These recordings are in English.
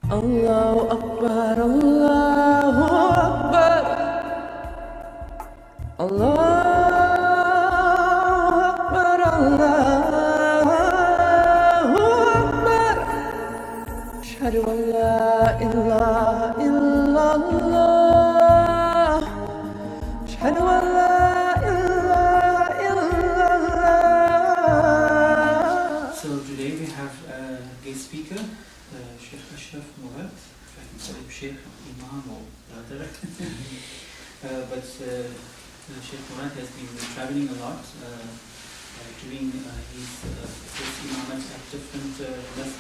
Allahu Akbar, Allahu Akbar, Allahu Akbar, Allahu Akbar. Ashhadu an la ilaha illallah. Ashhadu an la ilaha illallah. So today we have a guest speaker, Sheikh Ashraf Moorad. I can call him Sheikh Imaan or brother. But Sheikh Moorad has been traveling a lot, doing his imamat at different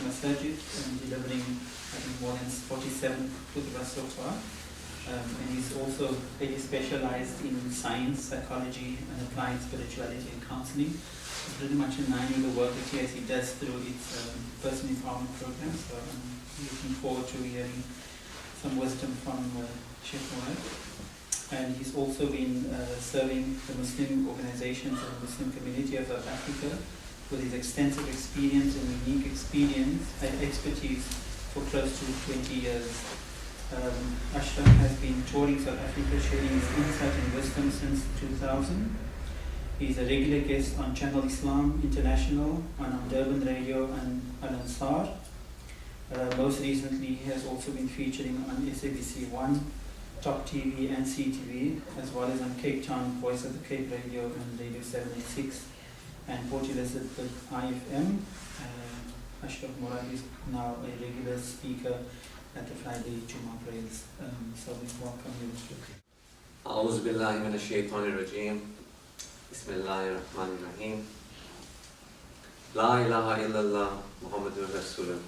masajid and delivering, I think, more than 47 khutbah so far. And he's also very specialized in science, psychology, and applied spirituality and counseling. Pretty much in line with the work that he does through its personal empowerment program. So I'm looking forward to hearing some wisdom from Sheikh Moorad. And he's also been serving the Muslim organizations and the Muslim community of South Africa with his extensive experience and unique expertise for close to 20 years. Ashraf has been touring South Africa, sharing his insight and wisdom since 2000. He's a regular guest on Channel Islam International, on Durban Radio and Al-Ansar. Most recently, he has also been featuring on SABC 1, Top TV and CTV, as well as on Cape Town Voice of the Cape Radio and Radio 786 and Port Elizabeth IFM. Ashraf Moorad is now a regular speaker at the Friday Jummah prayers. So we welcome you. أعوذ بالله من الشيطان الرجيم بسم الله الرحمن الرحيم لا إله إلا الله محمد رسول الله.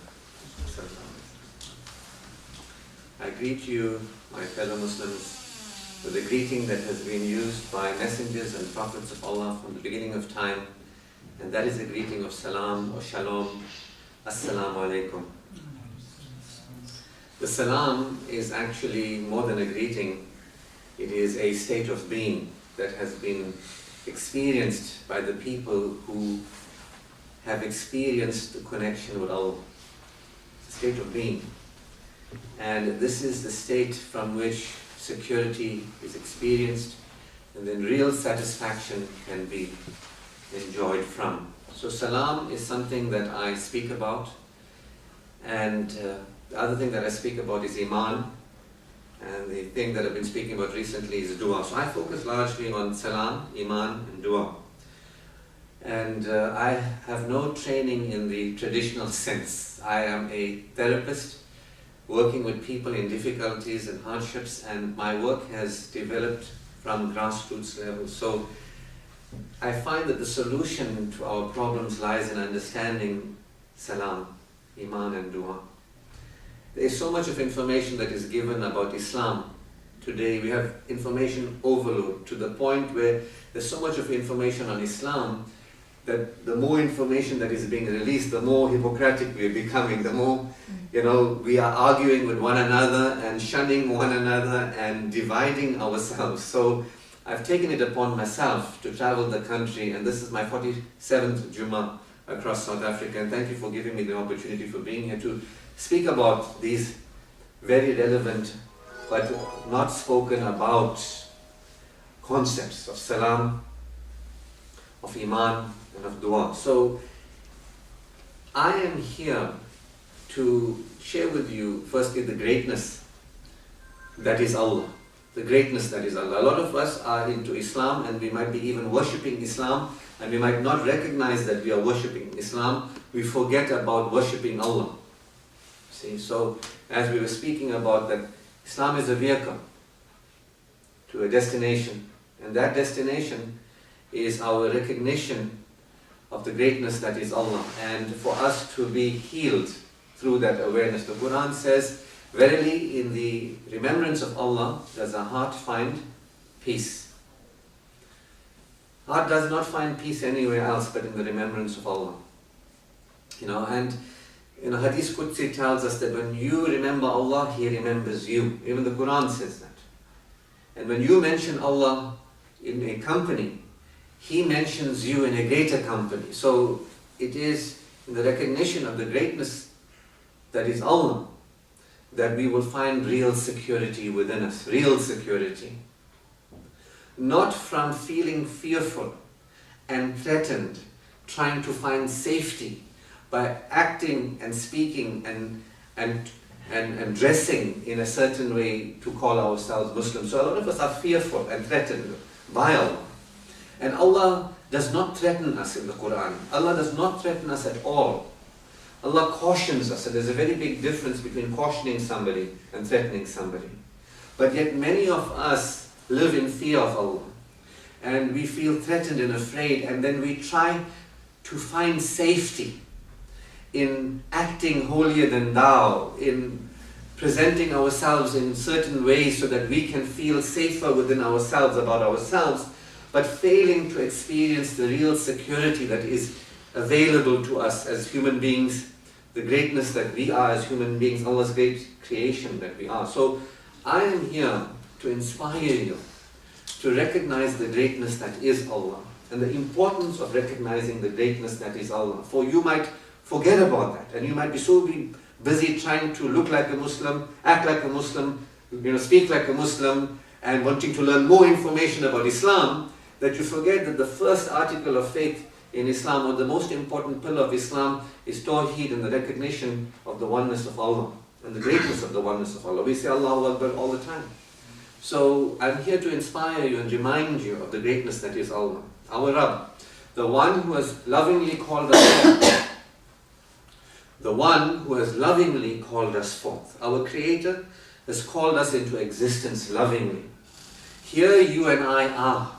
I greet you, my fellow Muslims, with a greeting that has been used by messengers and prophets of Allah from the beginning of time, and that is the greeting of Salaam or Shalom. Assalamu alaikum. The Salaam is actually more than a greeting. It is a state of being that has been experienced by the people who have experienced the connection with Allah. It's a state of being. And this is the state from which security is experienced and then real satisfaction can be enjoyed from. So Salaam is something that I speak about, and the other thing that I speak about is Iman, and the thing that I've been speaking about recently is Dua. So I focus largely on Salaam, Iman and Dua. And I have no training in the traditional sense. I am a therapist working with people in difficulties and hardships, and my work has developed from grassroots level. So I find that the solution to our problems lies in understanding Salaam, Iman and Dua. There is so much of information that is given about Islam. Today we have information overload to the point where there's so much of information on Islam that the more information that is being released, the more Hippocratic we are becoming, the more we are arguing with one another and shunning one another and dividing ourselves. So I've taken it upon myself to travel the country, and this is my 47th Jummah across South Africa, and thank you for giving me the opportunity for being here to speak about these very relevant but not spoken about concepts of Salaam, of Iman and of Dua. So I am here to share with you firstly the greatness that is Allah. The greatness that is Allah. A lot of us are into Islam and we might be even worshipping Islam, and we might not recognize that we are worshipping Islam. We forget about worshipping Allah. See, so as we were speaking about that, Islam is a vehicle to a destination, and that destination is our recognition of the greatness that is Allah, and for us to be healed through that awareness. The Quran says, verily in the remembrance of Allah does a heart find peace. Heart does not find peace anywhere else but in the remembrance of Allah. And Hadith Qudsi tells us that when you remember Allah, He remembers you. Even the Quran says that. And when you mention Allah in a company, He mentions you in a greater company. So it is in the recognition of the greatness that is Allah that we will find real security within us, real security. Not from feeling fearful and threatened, trying to find safety by acting and speaking and dressing in a certain way to call ourselves Muslims. So a lot of us are fearful and threatened by Allah. And Allah does not threaten us in the Quran. Allah does not threaten us at all. Allah cautions us, and there's a very big difference between cautioning somebody and threatening somebody. But yet many of us live in fear of Allah, and we feel threatened and afraid, and then we try to find safety in acting holier than thou, in presenting ourselves in certain ways so that we can feel safer within ourselves about ourselves, but failing to experience the real security that is available to us as human beings, the greatness that we are as human beings, Allah's great creation that we are. So I am here to inspire you to recognize the greatness that is Allah and the importance of recognizing the greatness that is Allah. For you might forget about that, and you might be so busy trying to look like a Muslim, act like a Muslim, speak like a Muslim, and wanting to learn more information about Islam, that you forget that the first article of faith in Islam, or the most important pillar of Islam, is Tawheed, and the recognition of the oneness of Allah and the greatness of the oneness of Allah. We say Allahu Akbar all the time. So I'm here to inspire you and remind you of the greatness that is Allah, our Rabb, the one who has lovingly called us forth. The one who has lovingly called us forth. Our Creator has called us into existence lovingly. Here you and I are.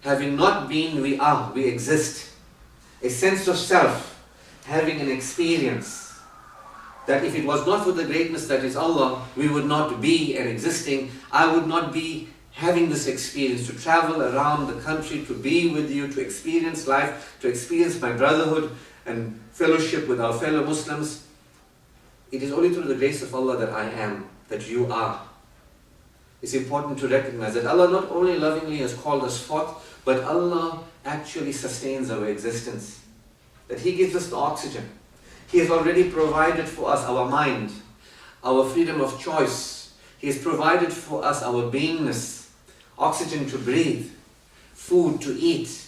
Having not been, we are, we exist. A sense of self, having an experience that if it was not for the greatness that is Allah, we would not be and existing. I would not be having this experience, to travel around the country, to be with you, to experience life, to experience my brotherhood and fellowship with our fellow Muslims. It is only through the grace of Allah that I am, that you are. It's important to recognize that Allah not only lovingly has called us forth, but Allah actually sustains our existence. That He gives us the oxygen. He has already provided for us our mind, our freedom of choice. He has provided for us our beingness, oxygen to breathe, food to eat.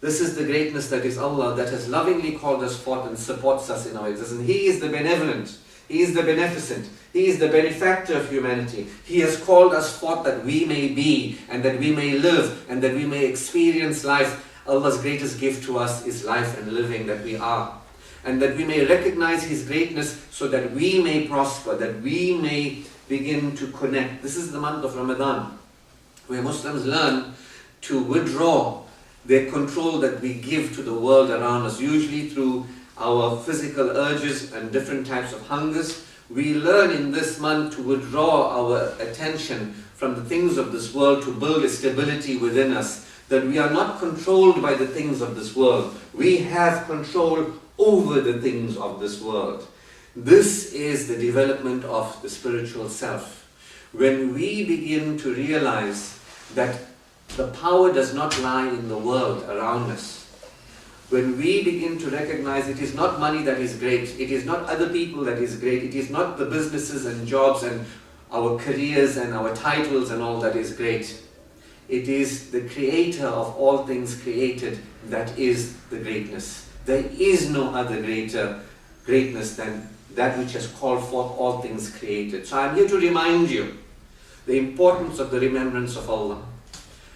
This is the greatness that is Allah, that has lovingly called us forth and supports us in our existence. He is the benevolent. He is the beneficent. He is the benefactor of humanity. He has called us forth that we may be, and that we may live, and that we may experience life. Allah's greatest gift to us is life and living, that we are. And that we may recognize His greatness so that we may prosper, that we may begin to connect. This is the month of Ramadan, where Muslims learn to withdraw their control that we give to the world around us, usually through our physical urges and different types of hungers. We learn in this month to withdraw our attention from the things of this world, to build a stability within us, that we are not controlled by the things of this world. We have control over the things of this world. This is the development of the spiritual self. When we begin to realize that the power does not lie in the world around us, when we begin to recognize it is not money that is great, it is not other people that is great, it is not the businesses and jobs and our careers and our titles and all that is great. It is the Creator of all things created that is the greatness. There is no other greater greatness than that which has called forth all things created. So I am here to remind you the importance of the remembrance of Allah.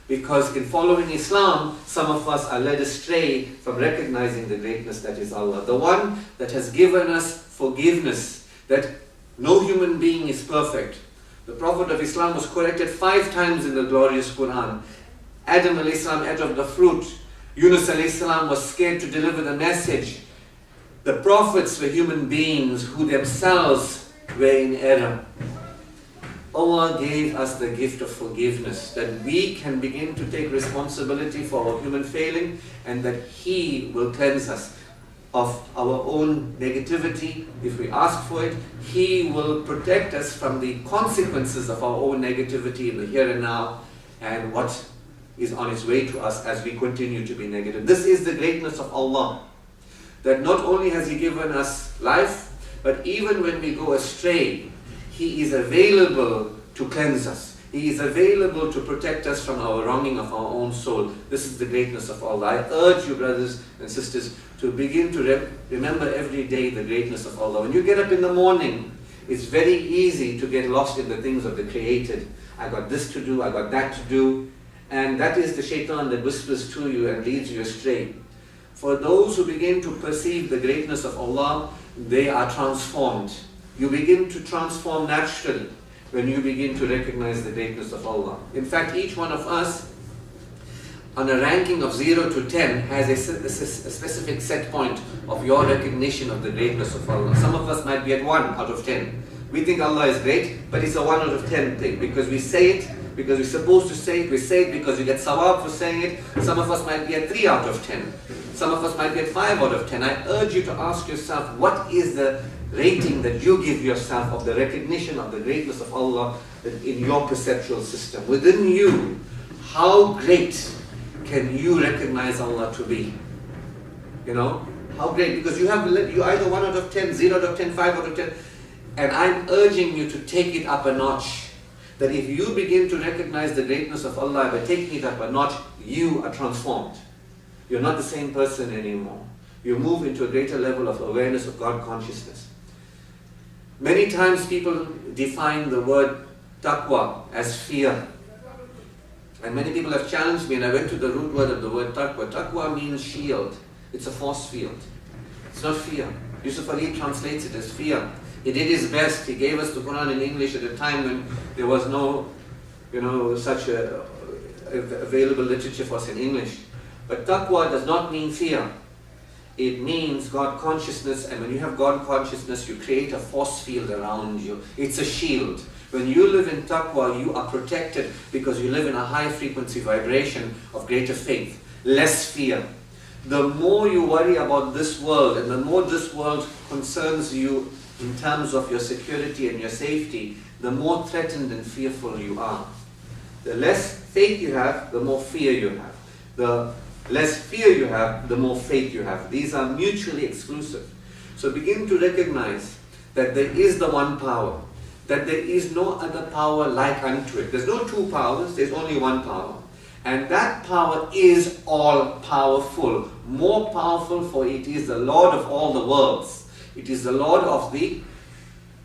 Because in following Islam, some of us are led astray from recognizing the greatness that is Allah. The one that has given us forgiveness, that no human being is perfect. The Prophet of Islam was corrected 5 times in the glorious Quran. Adam a.s. ate of the fruit. Yunus a.s. was scared to deliver the message. The prophets were human beings who themselves were in error. Allah gave us the gift of forgiveness, that we can begin to take responsibility for our human failing, and that He will cleanse us of our own negativity if we ask for it. He will protect us from the consequences of our own negativity in the here and now, and what is on its way to us as we continue to be negative. This is the greatness of Allah, that not only has He given us life, But even when we go astray, He is available to cleanse us. He is available to protect us from our wronging of our own soul. This is the greatness of Allah. I urge you, brothers and sisters, to begin to remember every day the greatness of Allah. When you get up in the morning, it's very easy to get lost in the things of the created. I got this to do, I got that to do. And that is the shaitan that whispers to you and leads you astray. For those who begin to perceive the greatness of Allah, they are transformed. You begin to transform naturally when you begin to recognize the greatness of Allah. In fact, each one of us, on a ranking of 0 to 10, has a specific set point of your recognition of the greatness of Allah. Some of us might be at 1 out of 10. We think Allah is great, but it's a 1 out of 10 thing, because we say it, because we're supposed to say it, we say it because we get sawab for saying it. Some of us might be at 3 out of 10. Some of us might be at 5 out of 10. I urge you to ask yourself, what is the rating that you give yourself of the recognition of the greatness of Allah in your perceptual system? Within you, how great can you recognize Allah to be? You know, how great? Because you either 1 out of 10, 0 out of 10, 5 out of 10. And I'm urging you to take it up a notch. That if you begin to recognize the greatness of Allah by taking it up a notch, you are transformed. You're not the same person anymore. You move into a greater level of awareness of God consciousness. Many times people define the word taqwa as fear. And many people have challenged me, and I went to the root word of the word taqwa. Taqwa means shield. It's a force field. It's not fear. Yusuf Ali translates it as fear. He did his best. He gave us the Quran in English at a time when there was no, such a available literature for us in English. But taqwa does not mean fear. It means God consciousness, and when you have God consciousness, you create a force field around you. It's a shield. When you live in taqwa, you are protected because you live in a high frequency vibration of greater faith, less fear. The more you worry about this world, and the more this world concerns you in terms of your security and your safety, the more threatened and fearful you are. The less faith you have, the more fear you have. The less fear you have, the more faith you have. These are mutually exclusive. So begin to recognize that there is the one power, that there is no other power like unto it. There's no two powers, there's only one power. And that power is all powerful, more powerful, for it is the Lord of all the worlds. It is the Lord of the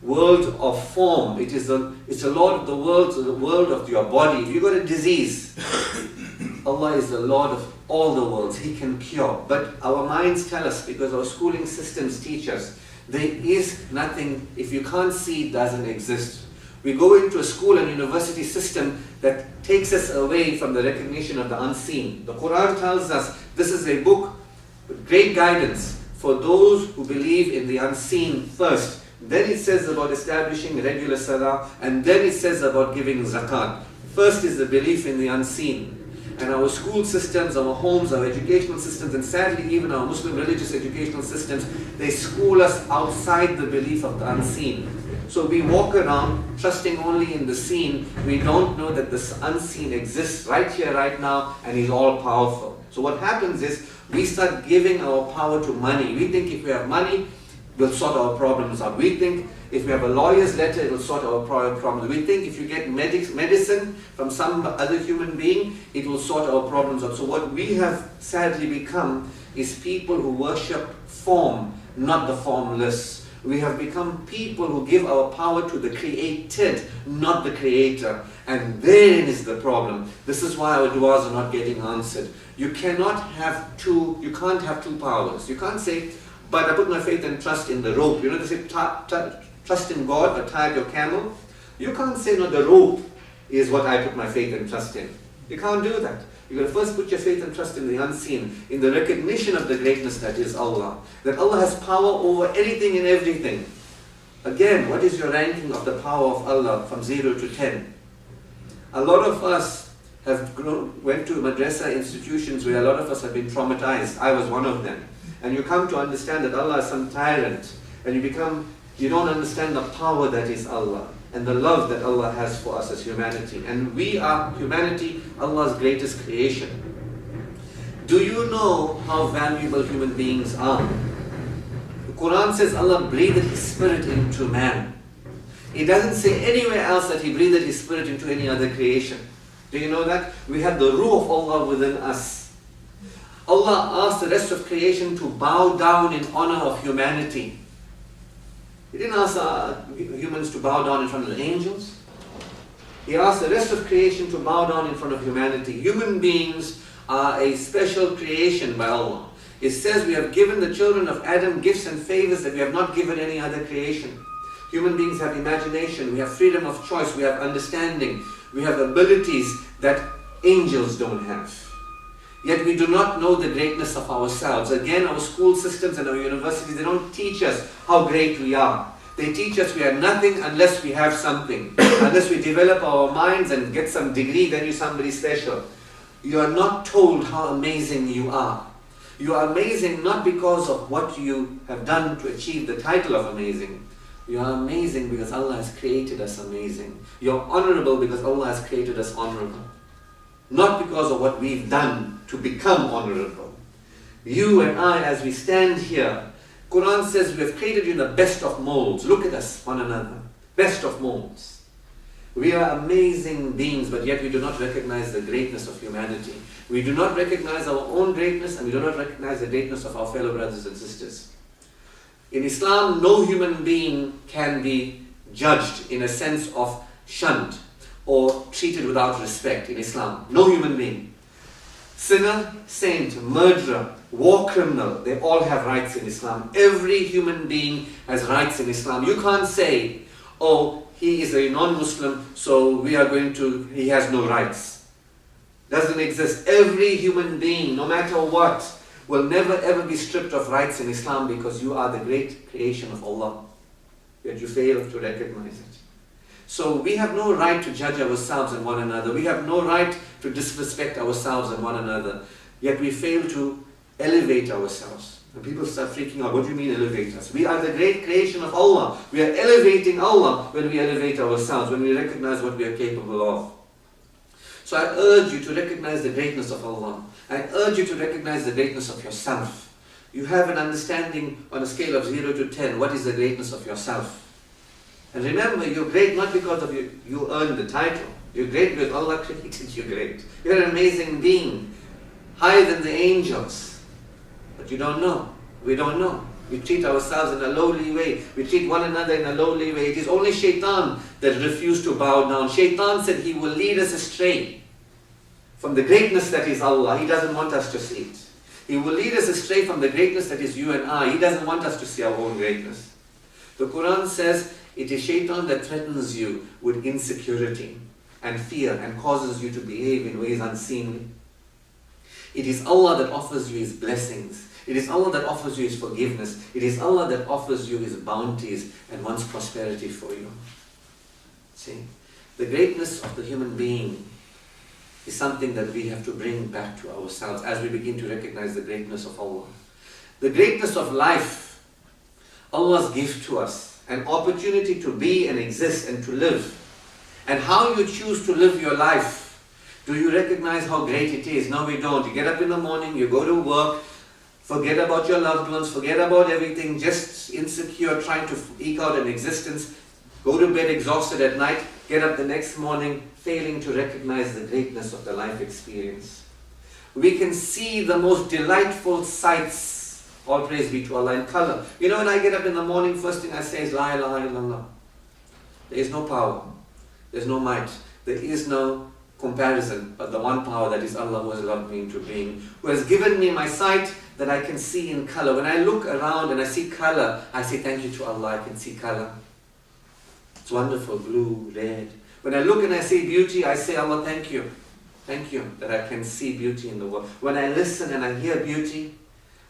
world of form. It's the Lord of the world of your body. If you've got a disease, Allah is the Lord of all the worlds. He can cure. But our minds tell us, because our schooling systems teach us, there is nothing, if you can't see, it doesn't exist. We go into a school and university system that takes us away from the recognition of the unseen. The Quran tells us this is a book with great guidance for those who believe in the unseen first. Then it says about establishing regular salah, and then it says about giving zakat. First is the belief in the unseen. And our school systems, our homes, our educational systems, and sadly even our Muslim religious educational systems, they school us outside the belief of the unseen. So we walk around trusting only in the seen. We don't know that this unseen exists right here, right now, and is all powerful. So what happens is, we start giving our power to money. We think if we have money, we'll sort our problems out. We think if we have a lawyer's letter, it will sort our problems. We think if you get medicine from some other human being, it will sort our problems out. So what we have sadly become is people who worship form, not the formless. We have become people who give our power to the created, not the creator. And therein is the problem. This is why our du'as are not getting answered. You can't have two powers. You can't say, but I put my faith and trust in the rope. You know, they say, trust in God, but tie your camel. You can't say, no, the rope is what I put my faith and trust in. You can't do that. You've got to first put your faith and trust in the unseen, in the recognition of the greatness that is Allah. That Allah has power over anything and everything. Again, what is your ranking of the power of Allah from 0 to 10? A lot of us went to madrasa institutions where a lot of us have been traumatized. I was one of them. And you come to understand that Allah is some tyrant. And you don't understand the power that is Allah, and the love that Allah has for us as humanity. And we are humanity, Allah's greatest creation. Do you know how valuable human beings are? Quran says Allah breathed His spirit into man. It doesn't say anywhere else that He breathed His spirit into any other creation. Do you know that? We have the ruh of Allah within us. Allah asked the rest of creation to bow down in honor of humanity. He didn't ask humans to bow down in front of the angels. He asked the rest of creation to bow down in front of humanity. Human beings are a special creation by Allah. It says we have given the children of Adam gifts and favors that we have not given any other creation. Human beings have imagination, we have freedom of choice, we have understanding, we have abilities that angels don't have. Yet we do not know the greatness of ourselves. Again, our school systems and our universities, they don't teach us how great we are. They teach us we are nothing unless we have something. Unless we develop our minds and get some degree, then you're somebody special. You are not told how amazing you are. You are amazing not because of what you have done to achieve the title of amazing. You are amazing because Allah has created us amazing. You are honorable because Allah has created us honorable. Not because of what we've done to become honorable. You and I, as we stand here, Quran says we have created you in the best of molds. Look at us, one another. Best of molds. We are amazing beings, but yet we do not recognize the greatness of humanity. We do not recognize our own greatness, and we do not recognize the greatness of our fellow brothers and sisters. In Islam, no human being can be judged in a sense of shunned or treated without respect in Islam. No human being. Sinner, saint, murderer, war criminal, they all have rights in Islam. Every human being has rights in Islam. You can't say, oh, he is a non-Muslim, so he has no rights. Doesn't exist. Every human being, no matter what, will never ever be stripped of rights in Islam because you are the great creation of Allah. Yet you fail to recognize it. So we have no right to judge ourselves and one another. We have no right to disrespect ourselves and one another. Yet we fail to elevate ourselves. And people start freaking out. What do you mean elevate us? We are the great creation of Allah. We are elevating Allah when we elevate ourselves, when we recognize what we are capable of. So I urge you to recognize the greatness of Allah. I urge you to recognize the greatness of yourself. You have an understanding on a scale of 0 to 10. What is the greatness of yourself? And remember, you're great not because of you earned the title. You're great because Allah created you great. You're an amazing being, higher than the angels. But you don't know. We don't know. We treat ourselves in a lowly way. We treat one another in a lowly way. It is only Shaitan that refused to bow down. Shaitan said he will lead us astray from the greatness that is Allah. He doesn't want us to see it. He will lead us astray from the greatness that is you and I. He doesn't want us to see our own greatness. The Quran says it is Shaitan that threatens you with insecurity and fear and causes you to behave in ways unseemly. It is Allah that offers you His blessings. It is Allah that offers you His forgiveness. It is Allah that offers you His bounties and wants prosperity for you. See, the greatness of the human being is something that we have to bring back to ourselves as we begin to recognize the greatness of Allah. The greatness of life, Allah's gift to us, an opportunity to be and exist and to live. And how you choose to live your life. Do you recognize how great it is? No, we don't. You get up in the morning, you go to work, forget about your loved ones, forget about everything, just insecure, trying to eke out an existence, go to bed exhausted at night, get up the next morning, failing to recognize the greatness of the life experience. We can see the most delightful sights, all praise be to Allah, in color. You know, when I get up in the morning, first thing I say is, La ilaha illallah. There is no power, there is no might, there is no comparison, but the one power that is Allah who has loved me into being, who has given me my sight that I can see in color. When I look around and I see color, I say thank you to Allah, I can see color. It's wonderful, blue, red. When I look and I see beauty, I say Allah, thank you. Thank you that I can see beauty in the world. When I listen and I hear beauty,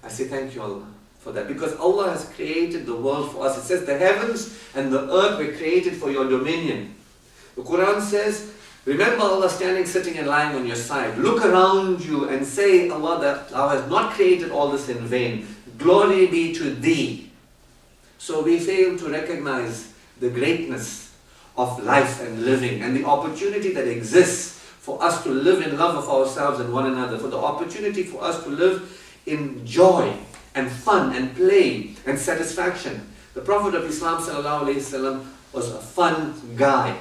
I say thank you Allah for that. Because Allah has created the world for us. It says the heavens and the earth were created for your dominion. The Quran says, remember Allah standing, sitting and lying on your side. Look around you and say, Allah, that Thou has not created all this in vain. Glory be to Thee. So we fail to recognize the greatness of life and living and the opportunity that exists for us to live in love of ourselves and one another, for the opportunity for us to live in joy and fun and play and satisfaction. The Prophet of Islam ﷺ was a fun guy.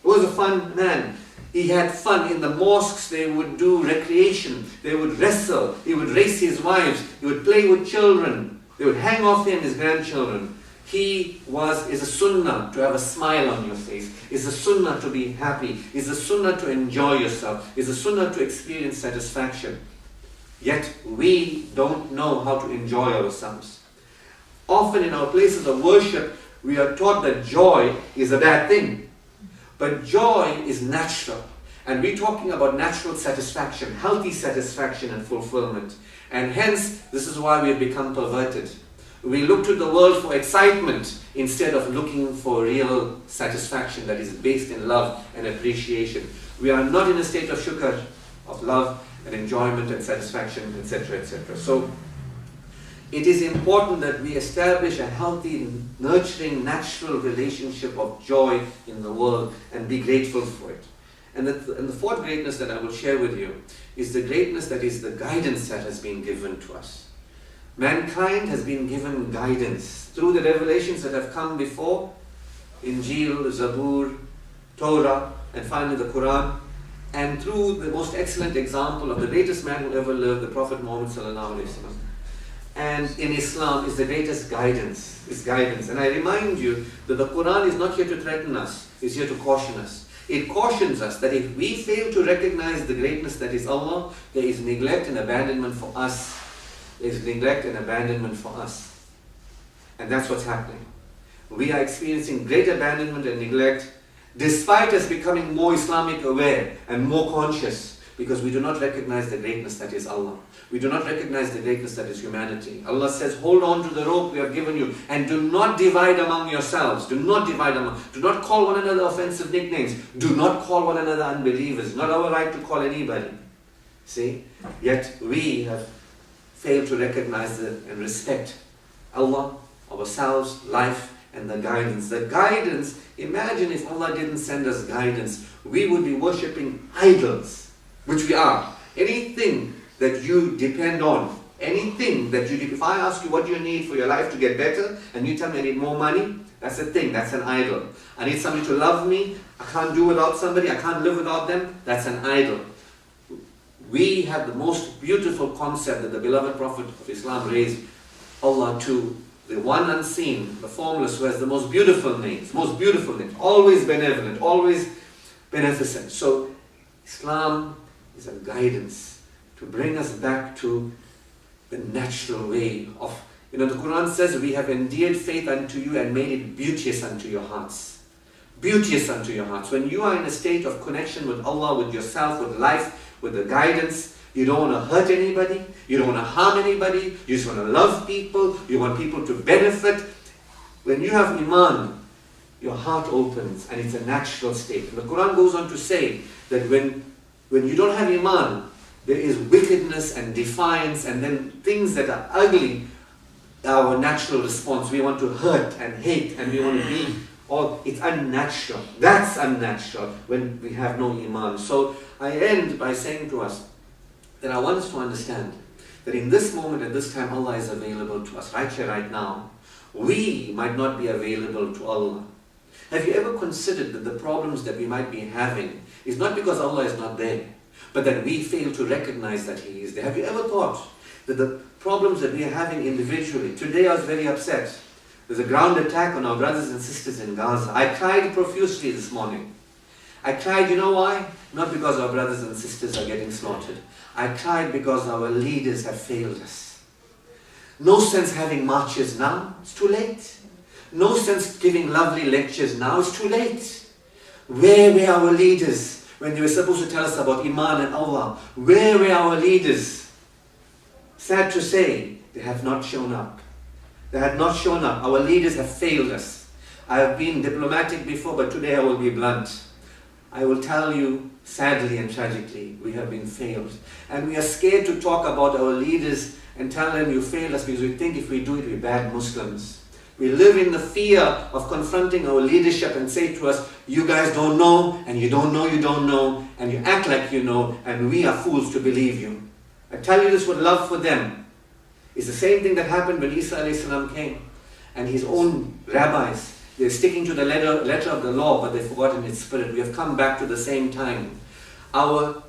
He was a fun man. He had fun in the mosques. They would do recreation. They would wrestle. He would race his wives. He would play with children. They would hang off him, his grandchildren. Is a sunnah to have a smile on your face. Is a sunnah to be happy. Is a sunnah to enjoy yourself. Is a sunnah to experience satisfaction. Yet we don't know how to enjoy ourselves. Often in our places of worship, we are taught that joy is a bad thing. But joy is natural. And we're talking about natural satisfaction, healthy satisfaction and fulfillment. And hence, this is why we have become perverted. We look to the world for excitement instead of looking for real satisfaction that is based in love and appreciation. We are not in a state of shukr, of love and enjoyment and satisfaction, etc., etc. So, it is important that we establish a healthy, nurturing, natural relationship of joy in the world and be grateful for it. And the fourth greatness that I will share with you is the greatness that is the guidance that has been given to us. Mankind has been given guidance through the revelations that have come before, Injil, Zabur, Torah, and finally the Quran, and through the most excellent example of the greatest man who ever lived, the Prophet Muhammad sallallahu alaihi wasallam. And in Islam is the greatest guidance, is guidance. And I remind you that the Quran is not here to threaten us, it's here to caution us. It cautions us that if we fail to recognize the greatness that is Allah, there is neglect and abandonment for us. There is neglect and abandonment for us. And that's what's happening. We are experiencing great abandonment and neglect despite us becoming more Islamic aware and more conscious, because we do not recognize the greatness that is Allah. We do not recognize the greatness that is humanity. Allah says, hold on to the rope we have given you and do not divide among yourselves. Do not divide among. Do not call one another offensive nicknames. Do not call one another unbelievers. Not our right to call anybody. See? Yet we have failed to recognize and respect Allah, ourselves, life, and the guidance. The guidance, imagine if Allah didn't send us guidance, we would be worshipping idols, which we are. Anything that you depend on, anything that you, if I ask you what you need for your life to get better, and you tell me I need more money, that's a thing, that's an idol. I need somebody to love me, I can't do without somebody, I can't live without them, that's an idol. We have the most beautiful concept that the beloved Prophet of Islam raised Allah to, the one unseen, the formless, who has the most beautiful names, always benevolent, always beneficent. So Islam is a guidance to bring us back to the natural way of, the Quran says, we have endeared faith unto you and made it beauteous unto your hearts. Beauteous unto your hearts. When you are in a state of connection with Allah, with yourself, with life, with the guidance, you don't want to hurt anybody, you don't want to harm anybody, you just want to love people, you want people to benefit. When you have Iman, your heart opens and it's a natural state. And the Quran goes on to say that when you don't have Iman, there is wickedness and defiance and then things that are ugly, our natural response. We want to hurt and hate and we want to be, it's unnatural. That's unnatural when we have no Iman. So I end by saying to us that I want us to understand that in this moment, at this time, Allah is available to us, right here, right now. We might not be available to Allah. Have you ever considered that the problems that we might be having is not because Allah is not there, but that we fail to recognize that He is there? Have you ever thought that the problems that we are having individually, today I was very upset. There's a ground attack on our brothers and sisters in Gaza. I cried profusely this morning. I cried, you know why? Not because our brothers and sisters are getting slaughtered. I cried because our leaders have failed us. No sense having marches now, it's too late. No sense giving lovely lectures now, it's too late. Where were our leaders when they were supposed to tell us about Iman and Allah? Where were our leaders? Sad to say, they have not shown up. They had not shown up. Our leaders have failed us. I have been diplomatic before, but today I will be blunt. I will tell you, sadly and tragically, we have been failed. And we are scared to talk about our leaders and tell them you failed us because we think if we do it, we're bad Muslims. We live in the fear of confronting our leadership and say to us, you guys don't know, and you don't know, and you act like you know, and we are fools to believe you. I tell you this with love for them. It's the same thing that happened when Isa alayhi salam came. And his own rabbis, they're sticking to the letter of the law, but they've forgotten its spirit. We have come back to the same time. Our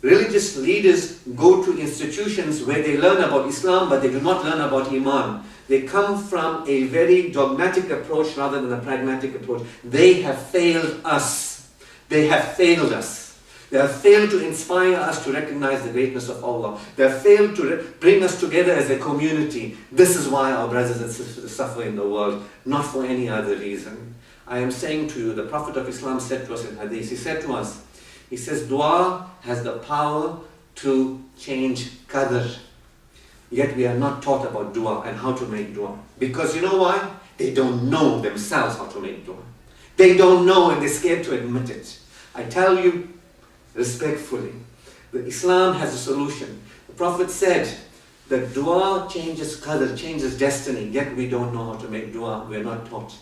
religious leaders go to institutions where they learn about Islam, but they do not learn about Iman. They come from a very dogmatic approach rather than a pragmatic approach. They have failed us. They have failed us. They have failed to inspire us to recognize the greatness of Allah. They have failed to bring us together as a community. This is why our brothers and sisters suffer in the world, not for any other reason. I am saying to you, the Prophet of Islam said to us in Hadith, he said to us, he says, dua has the power to change qadr. Yet we are not taught about dua and how to make dua. Because you know why? They don't know themselves how to make dua. They don't know and they're scared to admit it. I tell you respectfully, that Islam has a solution. The Prophet said that dua changes qadr, changes destiny, yet we don't know how to make dua. We are not taught.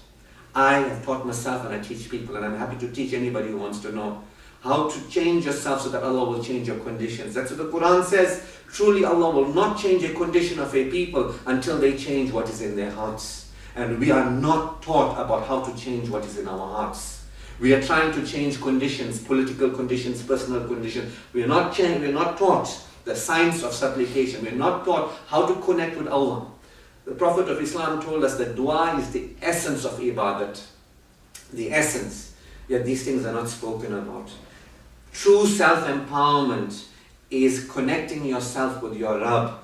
I have taught myself and I teach people, and I'm happy to teach anybody who wants to know how to change yourself so that Allah will change your conditions. That's what the Quran says. Truly Allah will not change a condition of a people until they change what is in their hearts. And we are not taught about how to change what is in our hearts. We are trying to change conditions, political conditions, personal conditions. We are not taught the science of supplication. We are not taught how to connect with Allah. The Prophet of Islam told us that dua is the essence of ibadat. The essence. Yet these things are not spoken about. True self-empowerment is connecting yourself with your Rabb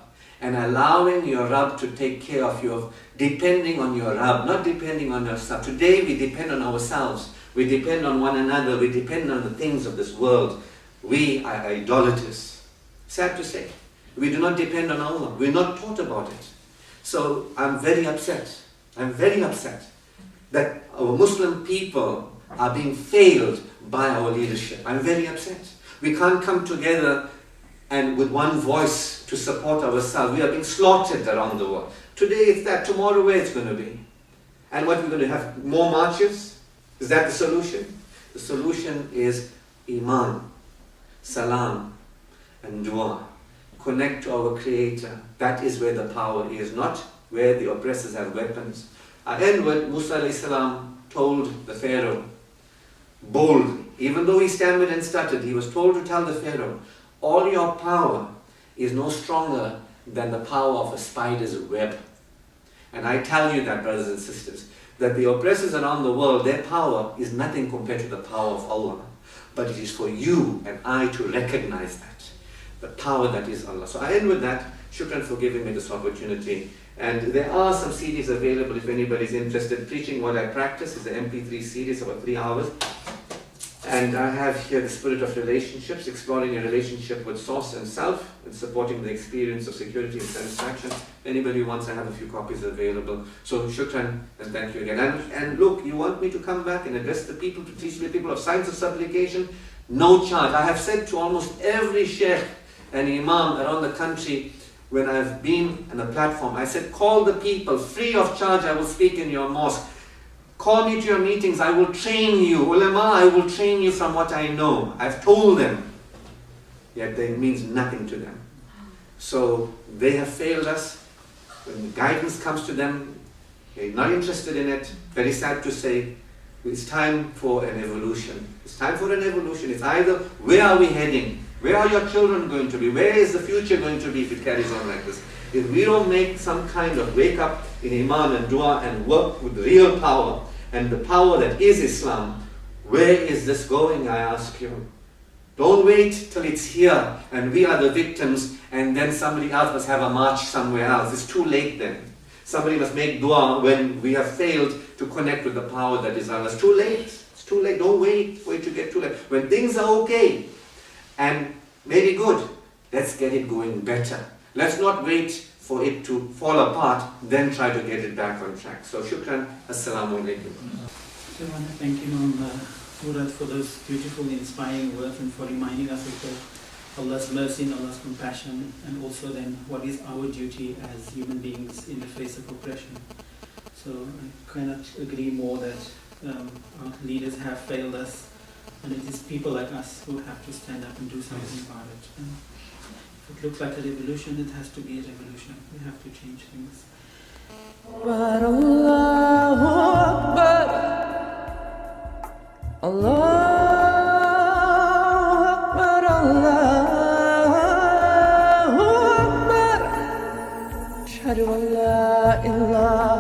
and allowing your Rabb to take care of you, depending on your Rabb, not depending on yourself. Today we depend on ourselves. We depend on one another. We depend on the things of this world. We are idolaters. Sad to say. We do not depend on Allah. We're not taught about it. So I'm very upset. I'm very upset that our Muslim people are being failed by our leadership. I'm very upset. We can't come together and with one voice to support ourselves. We are being slaughtered around the world. Today it's that, tomorrow where it's going to be. And what we're going to have, more marches? Is that the solution? The solution is Iman, Salaam, and Dua. Connect to our Creator. That is where the power is, not where the oppressors have weapons. I end with Musa alayhi salam told the Pharaoh, boldly, even though he stammered and stuttered, he was told to tell the Pharaoh, all your power is no stronger than the power of a spider's web. And I tell you that, brothers and sisters, that the oppressors around the world, their power is nothing compared to the power of Allah. But it is for you and I to recognize that, the power that is Allah. So I end with that. Shukran for giving me this opportunity. And there are some CDs available if anybody is interested. Preaching What I Practice is an MP3 series, about 3 hours. And I have here the spirit of relationships, exploring a relationship with source and self, and supporting the experience of security and satisfaction. If anybody wants, I have a few copies available. So shukran and thank you again. And look, you want me to come back and address the people, to teach the people of science of supplication? No charge. I have said to almost every sheikh and imam around the country, when I've been on a platform, I said, call the people, free of charge, I will speak in your mosque. Call me to your meetings, I will train you. Ulama, I will train you from what I know. I've told them. Yet it means nothing to them. So they have failed us. When guidance comes to them, they're not interested in it. Very sad to say, it's time for an evolution. It's time for an evolution. It's either, where are we heading? Where are your children going to be? Where is the future going to be if it carries on like this? If we don't make some kind of wake up in Iman and Dua and work with real power and the power that is Islam, where is this going, I ask you? Don't wait till it's here and we are the victims and then somebody else must have a march somewhere else. It's too late then. Somebody must make dua when we have failed to connect with the power that is Allah. It's too late. It's too late. Don't wait for it to get too late. When things are okay and maybe good, let's get it going better. Let's not wait for it to fall apart, then try to get it back on track. So shukran, assalamu alaikum. So I want to thank Imaan Moorad for those beautiful, inspiring words and for reminding us of Allah's mercy and Allah's compassion, and also then what is our duty as human beings in the face of oppression. So I cannot agree more that our leaders have failed us, and it is people like us who have to stand up and do something about it. If it looks like a revolution, it has to be a revolution. We have to change things. Allahu Akbar, Allahu Akbar, Allahu Akbar. Ashhadu an la ilaha